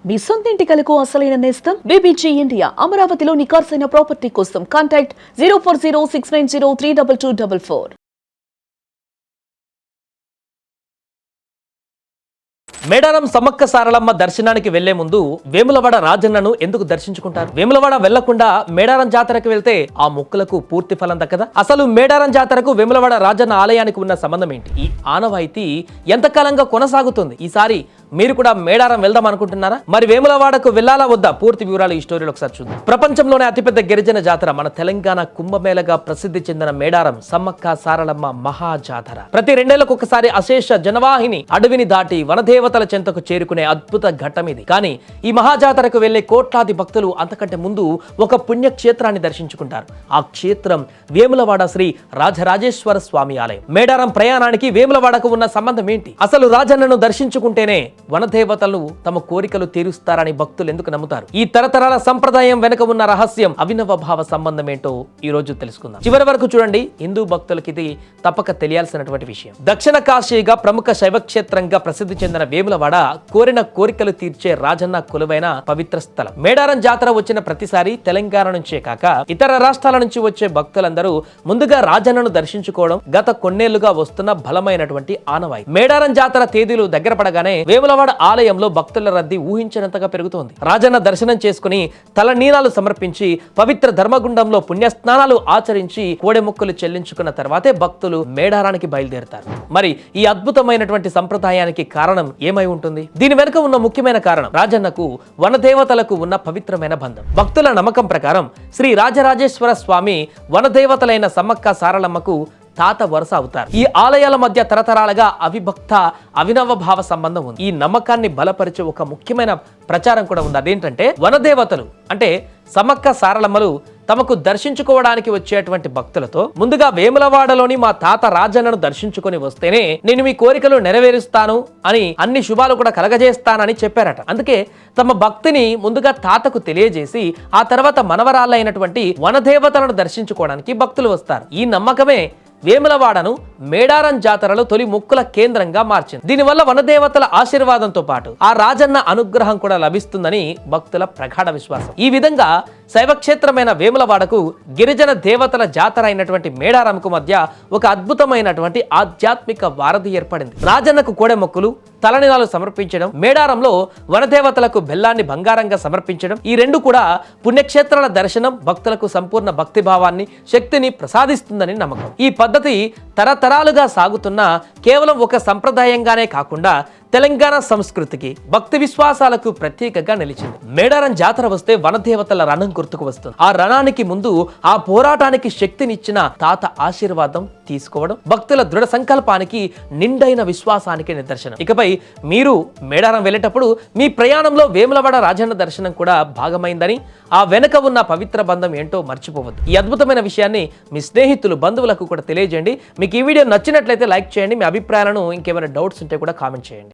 మీ సొంత ఇంటి కలకు అసలైన నేస్తం బీబీజీ ఇండియా. అమరావతిలో నికార్సైన ప్రాపర్టీ కోసం కాంటాక్ట్ 040690322244. మేడారం సమ్మక్క సారలమ్మ దర్శనానికి వెళ్లే ముందు వేములవాడ రాజన్నను ఎందుకు దర్శించుకుంటారు? వేములవాడ వెళ్లకుండా మేడారం జాతరకు వెళ్తే ఆ మొక్కులకు పూర్తి ఫలం దక్కదా? అసలు మేడారం జాతరకు వేములవాడ రాజన్న ఆలయానికి ఉన్న సంబంధం ఏంటి? ఈ ఆనవాయితీ ఎంతకాలంగా కొనసాగుతుంది? ఈసారి మీరు కూడా మేడారం వెళ్దాం అనుకుంటున్నారా? మరి వేములవాడకు వెళ్లాలా వద్దా? పూర్తి వివరాలు ఈ స్టోరీలో ఒకసారి చూద్దాం. ప్రపంచంలోనే అతిపెద్ద గిరిజన జాతర మన తెలంగాణ కుంభమేళగా ప్రసిద్ధి చెందిన మేడారం సమ్మక్క సారలమ్మ మహా జాతర ప్రతి 2 ఏళ్లకు ఒకసారి అశేష జనవాహిని అడవిని దాటి వనదేవతల చెంతకు చేరుకునే అద్భుత ఘట్టం ఇది. కానీ ఈ మహాజాతరకు వెళ్లే కోట్లాది భక్తులు అంతకంటే ముందు ఒక పుణ్యక్షేత్రాన్ని దర్శించుకుంటారు. ఆ క్షేత్రం వేములవాడ శ్రీ రాజరాజేశ్వర స్వామి ఆలయం. మేడారం ప్రయాణానికి వేములవాడకు ఉన్న సంబంధం ఏంటి? అసలు రాజన్నను దర్శించుకుంటేనే వనదేవతలు తమ కోరికలు తీరుస్తారని భక్తులు ఎందుకు నమ్ముతారు? ఈ తరతరాల సంప్రదాయం వెనుక ఉన్న రహస్యం, అవినవ భావ సంబంధం ఏంటో ఈ రోజు తెలుసుకుందాం. చివరి వరకు చూడండి. హిందూ భక్తులకి ఇది తప్పక తెలియాల్సినటువంటి విషయం. దక్షిణ కాశీగా ప్రముఖ శైవ క్షేత్రంగా ప్రసిద్ధి చెందిన వేములవాడ కోరిన కోరికలు తీర్చే రాజన్న కొలువైన పవిత్ర స్థలం. మేడారం జాతర వచ్చిన ప్రతిసారి తెలంగాణ నుంచే కాక ఇతర రాష్ట్రాల నుంచి వచ్చే భక్తులందరూ ముందుగా రాజన్నను దర్శించుకోవడం గత కొన్నేళ్లుగా వస్తున్న బలమైనటువంటి ఆనవాయి. మేడారం జాతర తేదీలు దగ్గర పడగానే వేములవాడ ఆలయంలో భక్తుల రద్దీ ఊహించినంతగా పెరుగుతోంది. రాజన్న దర్శనం చేసుకుని తలనీలాలు సమర్పించి పవిత్ర ధర్మగుండంలో పుణ్యస్నానాలు ఆచరించి కోడెముక్కులు చెల్లించుకున్న తర్వాతే భక్తులు మేడారానికి బయలుదేరుతారు. మరి ఈ అద్భుతమైనటువంటి సంప్రదాయానికి కారణం ఏమై ఉంటుంది? దీని వెనుక ఉన్న ముఖ్యమైన కారణం రాజన్నకు వనదేవతలకు ఉన్న పవిత్రమైన బంధం. భక్తుల నమ్మకం ప్రకారం శ్రీ రాజరాజేశ్వర స్వామి వనదేవతలైన సమ్మక్క సారలమ్మకు తాత వరుస అవుతారు. ఈ ఆలయాల మధ్య తరతరాలుగా అవిభక్త అవినవ భావ సంబంధం ఉంది. ఈ నమ్మకాన్ని బలపరిచే ఒక ముఖ్యమైన ప్రచారం కూడా ఉంది. అదేంటంటే వనదేవతలు అంటే సమ్మక్క సారలమ్మలు తమకు దర్శించుకోవడానికి వచ్చేటువంటి భక్తులతో ముందుగా వేములవాడలోని మా తాత రాజన్నను దర్శించుకొని వస్తేనే నేను మీ కోరికలు నెరవేరుస్తాను అని, అన్ని శుభాలు కూడా కలగజేస్తానని చెప్పారట. అందుకే తమ భక్తిని ముందుగా తాతకు తెలియజేసి ఆ తర్వాత మనవరాళ్ళైనటువంటి వనదేవతలను దర్శించుకోవడానికి భక్తులు వస్తారు. ఈ నమ్మకమే వేములవాడను మేడారం జాతరలో తొలి మొక్కుల కేంద్రంగా మార్చింది. దీనివల్ల వనదేవతల ఆశీర్వాదంతో పాటు ఆ రాజన్న అనుగ్రహం కూడా లభిస్తుందని భక్తుల ప్రగాఢ విశ్వాసం. ఈ విధంగా శైవక్షేత్రమైన వేములవాడకు గిరిజన దేవతల జాతర అయినటువంటి మేడారంకు మధ్య ఒక అద్భుతమైనటువంటి ఆధ్యాత్మిక వారధి ఏర్పడింది. రాజన్నకు కోడెమొక్కులు, తలనీలాలు సమర్పించడం, మేడారంలో వనదేవతలకు బెల్లాన్ని బంగారంగా సమర్పించడం, ఈ రెండు కూడా పుణ్యక్షేత్రాల దర్శనం భక్తులకు సంపూర్ణ భక్తిభావాన్ని, శక్తిని ప్రసాదిస్తుందని నమ్మకం. ఈ పద్ధతి తరతరాలుగా సాగుతున్న కేవలం ఒక సంప్రదాయంగానే కాకుండా తెలంగాణ సంస్కృతికి, భక్తి విశ్వాసాలకు ప్రత్యేకంగా నిలిచింది. మేడారం జాతర వస్తే వనదేవతల రణం గుర్తుకు వస్తుంది. ఆ రణానికి ముందు ఆ పోరాటానికి శక్తినిచ్చిన తాత ఆశీర్వాదం తీసుకోవడం భక్తుల దృఢ సంకల్పానికి, నిండైన విశ్వాసానికి నిదర్శనం. ఇకపై మీరు మేడారం వెళ్ళేటప్పుడు మీ ప్రయాణంలో వేములవాడ రాజన్న దర్శనం కూడా భాగమైందని, ఆ వెనుక ఉన్న పవిత్ర బంధం ఏంటో మర్చిపోవద్దు. ఈ అద్భుతమైన విషయాన్ని మీ స్నేహితులు, బంధువులకు కూడా తెలియజేయండి. మీకు ఈ వీడియో నచ్చినట్లయితే లైక్ చేయండి. మీ అభిప్రాయాలను, ఇంకేమైనా డౌట్స్ ఉంటే కూడా కామెంట్ చేయండి.